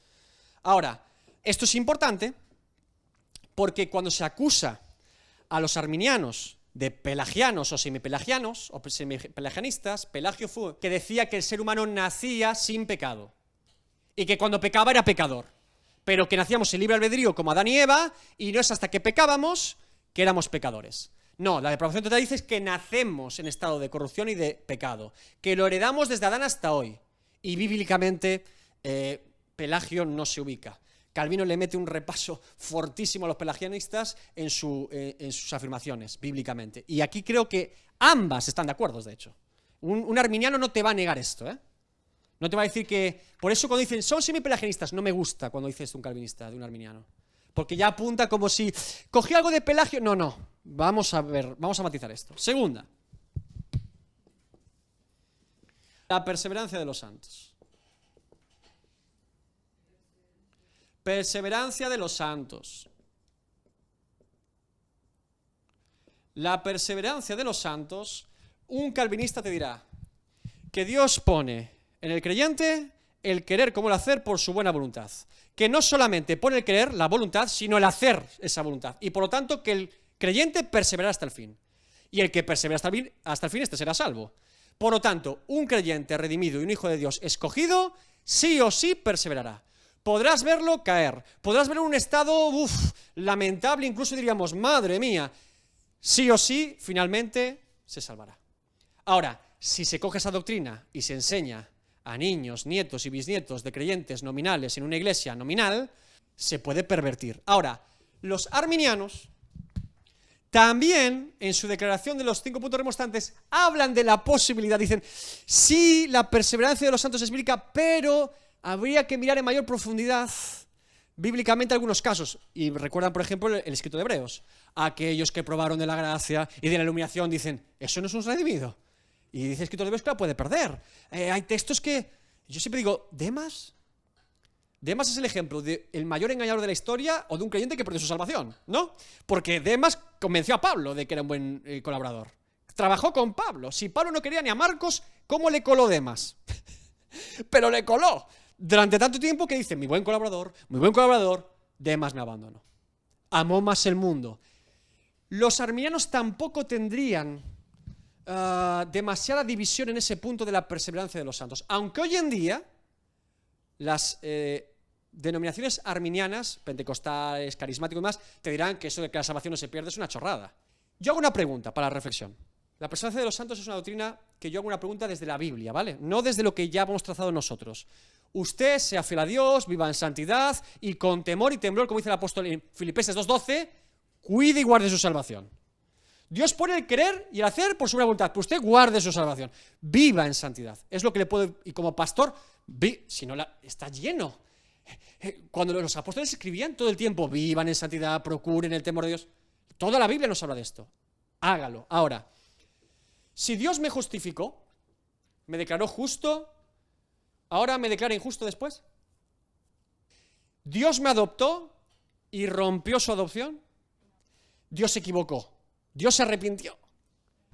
Ahora, esto es importante porque cuando se acusa a los arminianos de pelagianos o semipelagianos o semipelagianistas, Pelagio fue que decía que el ser humano nacía sin pecado y que cuando pecaba era pecador, pero que nacíamos en libre albedrío como Adán y Eva y no es hasta que pecábamos que éramos pecadores. No, la depravación total dice que nacemos en estado de corrupción y de pecado, que lo heredamos desde Adán hasta hoy. Y bíblicamente Pelagio no se ubica. Calvino le mete un repaso fortísimo a los pelagianistas en sus afirmaciones, bíblicamente. Y aquí creo que ambas están de acuerdo, de hecho. Un arminiano no te va a negar esto, ¿eh? No te va a decir que... Por eso cuando dicen, son semipelagianistas, no me gusta cuando dice esto un calvinista de un arminiano. Porque ya apunta como si... ¿Cogí algo de Pelagio? No, no. Vamos a ver, vamos a matizar esto. Segunda. La perseverancia de los santos. Perseverancia de los santos. La perseverancia de los santos, un calvinista te dirá que Dios pone en el creyente el querer como el hacer por su buena voluntad. Que no solamente pone el querer, la voluntad, sino el hacer esa voluntad. Y por lo tanto que el creyente perseverará hasta el fin. Y el que persevera hasta el fin, este será salvo. Por lo tanto, un creyente redimido y un hijo de Dios escogido, sí o sí perseverará. Podrás verlo caer, podrás verlo en un estado lamentable, incluso diríamos, madre mía, sí o sí, finalmente se salvará. Ahora, si se coge esa doctrina y se enseña a niños, nietos y bisnietos de creyentes nominales en una iglesia nominal, se puede pervertir. Ahora, los arminianos también, en su declaración de los 5 puntos remonstrantes, hablan de la posibilidad, dicen, sí, la perseverancia de los santos es bíblica, pero habría que mirar en mayor profundidad bíblicamente algunos casos. Y recuerdan, por ejemplo, el escrito de Hebreos. Aquellos que probaron de la gracia y de la iluminación dicen, eso no es un redimido. Y dice el escrito de Hebreos que la puede perder. Hay textos que, yo siempre digo, Demas es el ejemplo del mayor engañador de la historia o de un creyente que perdió su salvación, ¿no? Porque Demas convenció a Pablo de que era un buen colaborador. Trabajó con Pablo. Si Pablo no quería ni a Marcos, ¿cómo le coló Demas? Pero le coló. Durante tanto tiempo que dice, muy buen colaborador, Demas me abandonó. Amó más el mundo. Los arminianos tampoco tendrían demasiada división en ese punto de la perseverancia de los santos. Aunque hoy en día las denominaciones arminianas, pentecostales, carismáticos y demás, te dirán que eso de que la salvación no se pierde es una chorrada. Yo hago una pregunta para la reflexión. La perseverancia de los santos es una doctrina que yo hago una pregunta desde la Biblia, ¿vale? No desde lo que ya hemos trazado nosotros. Usted sea fiel a Dios, viva en santidad y con temor y temblor, como dice el apóstol en Filipenses 2:12, cuide y guarde su salvación. Dios pone el querer y el hacer por su buena voluntad, pero usted guarde su salvación. Viva en santidad. Es lo que le puedo... Y como pastor, si no está lleno. Cuando los apóstoles escribían todo el tiempo, vivan en santidad, procuren el temor de Dios. Toda la Biblia nos habla de esto. Hágalo. Ahora, si Dios me justificó, me declaró justo, ¿ahora me declara injusto después? ¿Dios me adoptó y rompió su adopción? Dios se equivocó. Dios se arrepintió.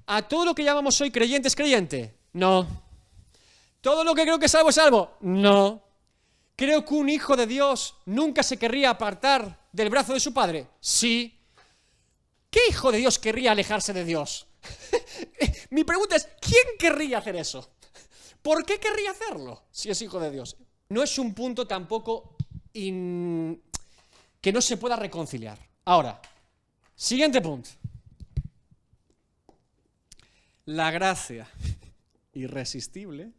¿A todo lo que llamamos hoy creyente es creyente? No. ¿Todo lo que creo que es salvo es salvo? No. ¿Creo que un hijo de Dios nunca se querría apartar del brazo de su padre? Sí. ¿Qué hijo de Dios querría alejarse de Dios? Mi pregunta es, ¿quién querría hacer eso? ¿Por qué querría hacerlo si es hijo de Dios? No es un punto tampoco que no se pueda reconciliar. Ahora, siguiente punto. La gracia irresistible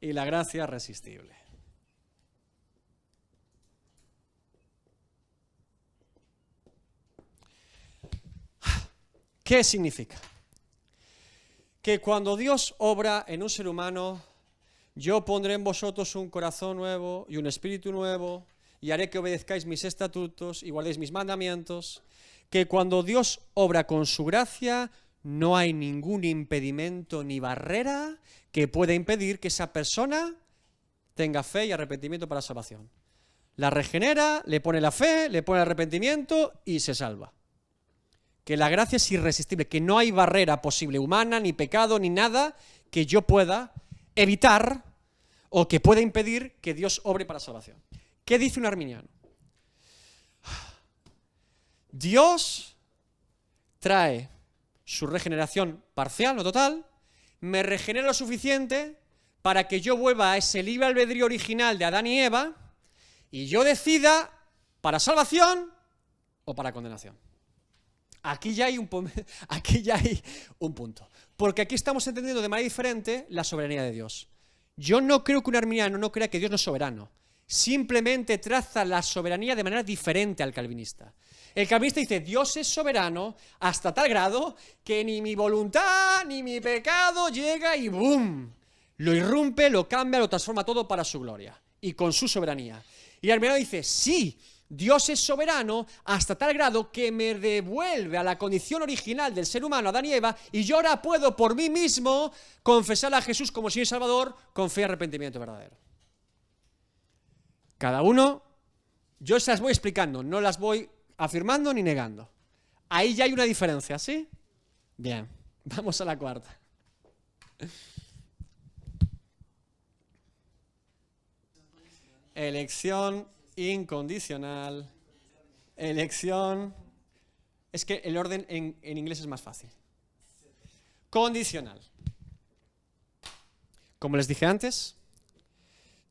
y la gracia resistible. ¿Qué significa? Que cuando Dios obra en un ser humano, yo pondré en vosotros un corazón nuevo y un espíritu nuevo, y haré que obedezcáis mis estatutos y guardéis mis mandamientos. Que cuando Dios obra con su gracia, no hay ningún impedimento ni barrera que pueda impedir que esa persona tenga fe y arrepentimiento para salvación. La regenera, le pone la fe, le pone el arrepentimiento y se salva. Que la gracia es irresistible, que no hay barrera posible, humana, ni pecado, ni nada que yo pueda evitar o que pueda impedir que Dios obre para salvación. ¿Qué dice un arminiano? Dios trae su regeneración parcial, no total, me regenera lo suficiente para que yo vuelva a ese libre albedrío original de Adán y Eva y yo decida para salvación o para condenación. Aquí ya hay un punto. Porque aquí estamos entendiendo de manera diferente la soberanía de Dios. Yo no creo que un arminiano no crea que Dios no es soberano. Simplemente traza la soberanía de manera diferente al calvinista. El calvinista dice, Dios es soberano hasta tal grado que ni mi voluntad ni mi pecado llega y ¡boom! Lo irrumpe, lo cambia, lo transforma todo para su gloria y con su soberanía. Y el arminiano dice, sí, Dios es soberano hasta tal grado que me devuelve a la condición original del ser humano, Adán y Eva, y yo ahora puedo por mí mismo confesar a Jesús como Señor y Salvador con fe y arrepentimiento verdadero. Cada uno, yo se las voy explicando, no las voy afirmando ni negando. Ahí ya hay una diferencia, ¿sí? Bien, vamos a la cuarta. Elección incondicional. Elección. Es que el orden en inglés es más fácil. Condicional. Como les dije antes,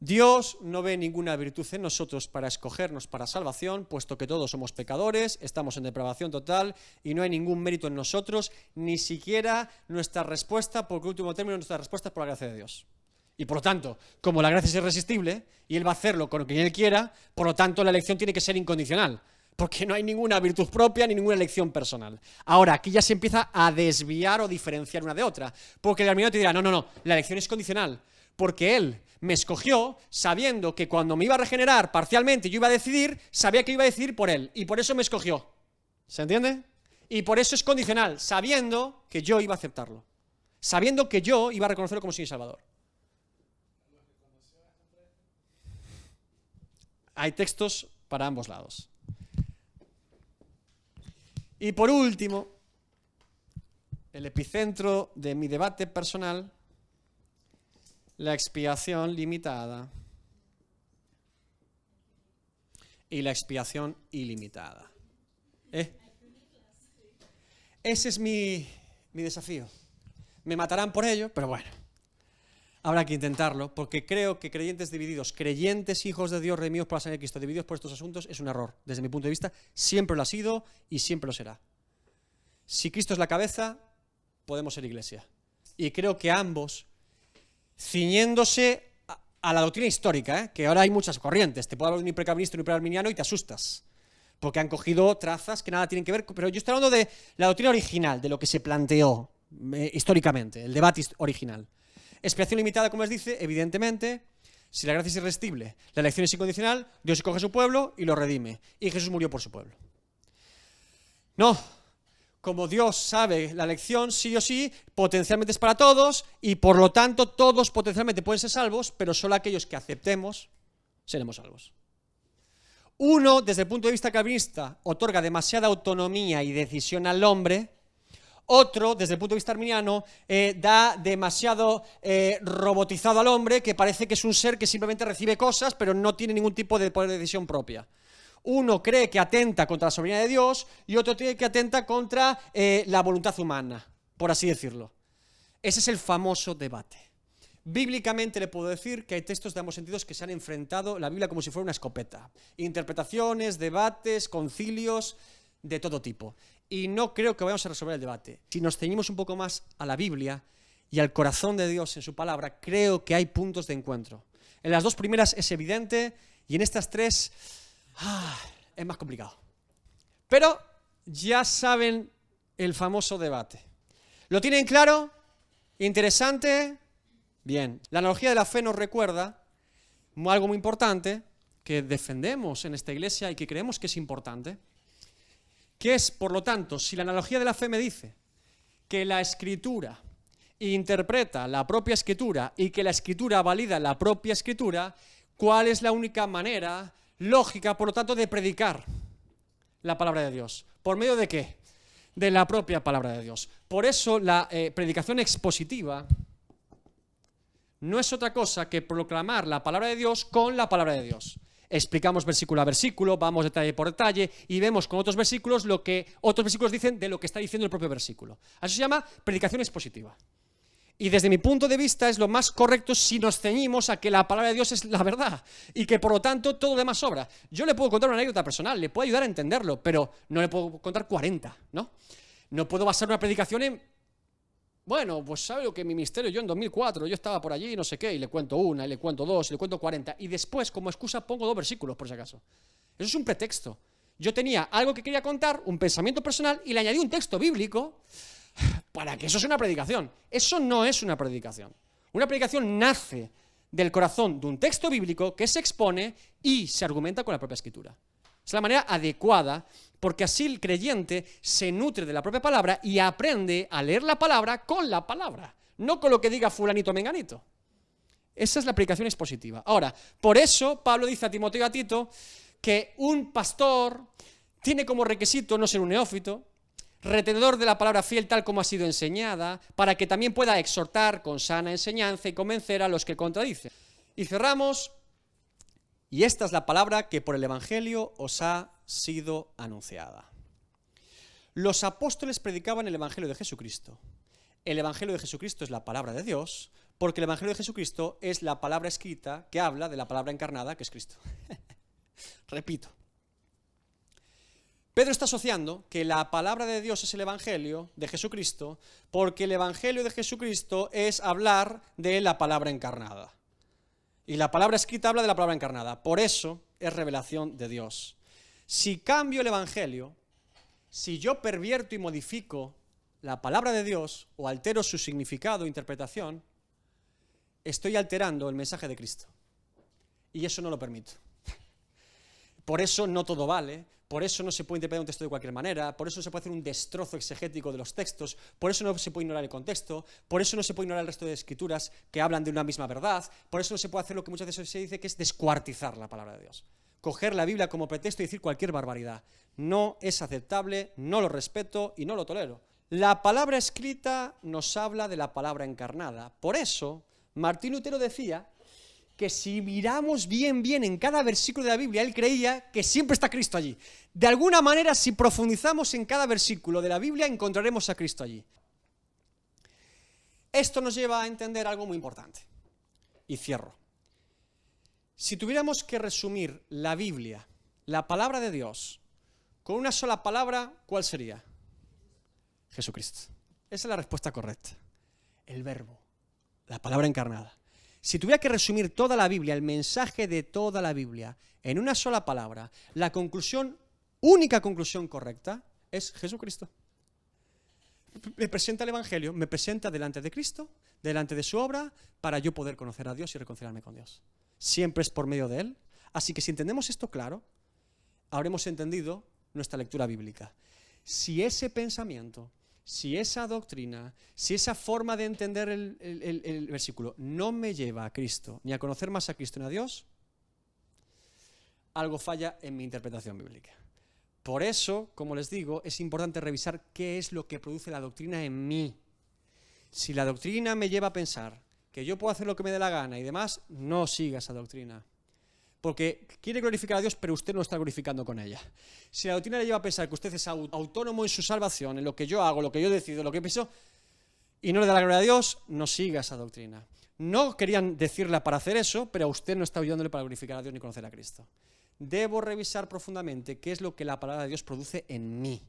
Dios no ve ninguna virtud en nosotros para escogernos para salvación, puesto que todos somos pecadores, estamos en depravación total y no hay ningún mérito en nosotros, ni siquiera nuestra respuesta, porque en último término nuestra respuesta es por la gracia de Dios. Y por lo tanto, como la gracia es irresistible y Él va a hacerlo con quien Él quiera, por lo tanto la elección tiene que ser incondicional, porque no hay ninguna virtud propia ni ninguna elección personal. Ahora, aquí ya se empieza a desviar o diferenciar una de otra, porque el arminiano te dirá, no, la elección es condicional, porque Él me escogió sabiendo que cuando me iba a regenerar parcialmente yo iba a decidir, sabía que iba a decidir por Él, y por eso me escogió. ¿Se entiende? Y por eso es condicional, sabiendo que yo iba a aceptarlo, sabiendo que yo iba a reconocerlo como Señor y Salvador. Hay textos para ambos lados. Y por último, el epicentro de mi debate personal, la expiación limitada y la expiación ilimitada. Ese es mi desafío. Me matarán por ello, pero bueno. Habrá que intentarlo, porque creo que creyentes divididos, creyentes hijos de Dios, redimidos por la sangre de Cristo, divididos por estos asuntos, es un error. Desde mi punto de vista, siempre lo ha sido y siempre lo será. Si Cristo es la cabeza, podemos ser iglesia. Y creo que ambos, ciñéndose a la doctrina histórica, que ahora hay muchas corrientes, te puedo hablar de un hipercalvinista y un hiperarminiano y te asustas, porque han cogido trazas que nada tienen que ver, pero yo estoy hablando de la doctrina original, de lo que se planteó históricamente, el debate original. Expiación limitada, como les dice, evidentemente, si la gracia es irresistible, la elección es incondicional, Dios escoge a su pueblo y lo redime. Y Jesús murió por su pueblo. No, como Dios sabe la elección, sí o sí, potencialmente es para todos y por lo tanto todos potencialmente pueden ser salvos, pero solo aquellos que aceptemos seremos salvos. Uno, desde el punto de vista calvinista, otorga demasiada autonomía y decisión al hombre. Otro, desde el punto de vista arminiano, da demasiado robotizado al hombre, que parece que es un ser que simplemente recibe cosas, pero no tiene ningún tipo de poder de decisión propia. Uno cree que atenta contra la soberanía de Dios y otro cree que atenta contra la voluntad humana, por así decirlo. Ese es el famoso debate. Bíblicamente le puedo decir que hay textos de ambos sentidos que se han enfrentado la Biblia como si fuera una escopeta. Interpretaciones, debates, concilios, de todo tipo. Y no creo que vayamos a resolver el debate. Si nos ceñimos un poco más a la Biblia y al corazón de Dios en su palabra, creo que hay puntos de encuentro. En las dos primeras es evidente y en estas tres es más complicado. Pero ya saben el famoso debate. ¿Lo tienen claro? ¿Interesante? Bien. La analogía de la fe nos recuerda algo muy importante que defendemos en esta iglesia y que creemos que es importante, que es, por lo tanto, si la analogía de la fe me dice que la Escritura interpreta la propia Escritura y que la Escritura valida la propia Escritura, ¿cuál es la única manera lógica, por lo tanto, de predicar la palabra de Dios? ¿Por medio de qué? De la propia palabra de Dios. Por eso la predicación expositiva no es otra cosa que proclamar la palabra de Dios con la palabra de Dios. Explicamos versículo a versículo, vamos detalle por detalle y vemos con otros versículos lo que otros versículos dicen de lo que está diciendo el propio versículo. Eso se llama predicación expositiva. Y desde mi punto de vista es lo más correcto si nos ceñimos a que la palabra de Dios es la verdad y que por lo tanto todo lo demás sobra. Yo le puedo contar una anécdota personal, le puedo ayudar a entenderlo, pero no le puedo contar 40, ¿no? No puedo basar una predicación en, bueno, pues sabe lo que mi ministerio, yo en 2004, yo estaba por allí, no sé qué, y le cuento una, y le cuento dos, y le cuento 40, y después como excusa pongo 2 versículos por si acaso. Eso es un pretexto. Yo tenía algo que quería contar, un pensamiento personal, y le añadí un texto bíblico para que eso sea una predicación. Eso no es una predicación. Una predicación nace del corazón de un texto bíblico que se expone y se argumenta con la propia Escritura. Es la manera adecuada, porque así el creyente se nutre de la propia palabra y aprende a leer la palabra con la palabra, no con lo que diga fulanito o menganito. Esa es la predicación expositiva. Ahora, por eso Pablo dice a Timoteo y a Tito que un pastor tiene como requisito no ser un neófito, retenedor de la palabra fiel tal como ha sido enseñada, para que también pueda exhortar con sana enseñanza y convencer a los que contradicen. Y cerramos, y esta es la palabra que por el Evangelio os ha sido anunciada. Los apóstoles predicaban el Evangelio de Jesucristo. El Evangelio de Jesucristo es la palabra de Dios, porque el Evangelio de Jesucristo es la palabra escrita que habla de la palabra encarnada, que es Cristo. Repito. Pedro está asociando que la palabra de Dios es el Evangelio de Jesucristo, porque el Evangelio de Jesucristo es hablar de la palabra encarnada. Y la palabra escrita habla de la palabra encarnada. Por eso es revelación de Dios. Si cambio el Evangelio, si yo pervierto y modifico la palabra de Dios o altero su significado o interpretación, estoy alterando el mensaje de Cristo. Y eso no lo permito. Por eso no todo vale, por eso no se puede interpretar un texto de cualquier manera, por eso no se puede hacer un destrozo exegético de los textos, por eso no se puede ignorar el contexto, por eso no se puede ignorar el resto de escrituras que hablan de una misma verdad, por eso no se puede hacer lo que muchas veces se dice que es descuartizar la palabra de Dios. Coger la Biblia como pretexto y decir cualquier barbaridad. No es aceptable, no lo respeto y no lo tolero. La palabra escrita nos habla de la palabra encarnada. Por eso, Martín Lutero decía que si miramos bien en cada versículo de la Biblia, él creía que siempre está Cristo allí. De alguna manera, si profundizamos en cada versículo de la Biblia, encontraremos a Cristo allí. Esto nos lleva a entender algo muy importante. Y cierro. Si tuviéramos que resumir la Biblia, la palabra de Dios, con una sola palabra, ¿cuál sería? Jesucristo. Esa es la respuesta correcta. El verbo, la palabra encarnada. Si tuviera que resumir toda la Biblia, el mensaje de toda la Biblia, en una sola palabra, la conclusión, única conclusión correcta, es Jesucristo. Me presenta el Evangelio, me presenta delante de Cristo, delante de su obra, para yo poder conocer a Dios y reconciliarme con Dios. Siempre es por medio de Él. Así que si entendemos esto claro, habremos entendido nuestra lectura bíblica. Si ese pensamiento, si esa doctrina, si esa forma de entender el versículo no me lleva a Cristo, ni a conocer más a Cristo ni a Dios, algo falla en mi interpretación bíblica. Por eso, como les digo, es importante revisar qué es lo que produce la doctrina en mí. Si la doctrina me lleva a pensar que yo puedo hacer lo que me dé la gana y demás, no siga esa doctrina. Porque quiere glorificar a Dios, pero usted no está glorificando con ella. Si la doctrina le lleva a pensar que usted es autónomo en su salvación, en lo que yo hago, lo que yo decido, lo que pienso, y no le da la gloria a Dios, no siga esa doctrina. No querían decirla para hacer eso, pero a usted no está ayudándole para glorificar a Dios ni conocer a Cristo. Debo revisar profundamente qué es lo que la palabra de Dios produce en mí.